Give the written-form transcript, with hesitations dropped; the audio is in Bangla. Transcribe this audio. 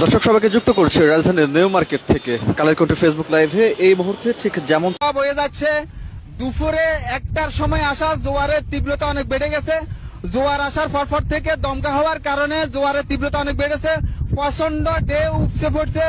দর্শক সবাইকে যুক্ত করছে রাজধানীর নিউ মার্কেট থেকে কালেরকণ্ঠ ফেসবুক লাইভে। এই মুহূর্তে ঠিক যেমন বয়ে যাচ্ছে, দুপুরে 1টার সময় আসা জোয়ারের তীব্রতা অনেক বেড়ে গেছে। জোয়ার আসার ফটফট থেকে দমকা হওয়ার কারণে জোয়ারের তীব্রতা অনেক বেড়েছে। প্রচন্ড ঢেউ উপচে পড়ছে,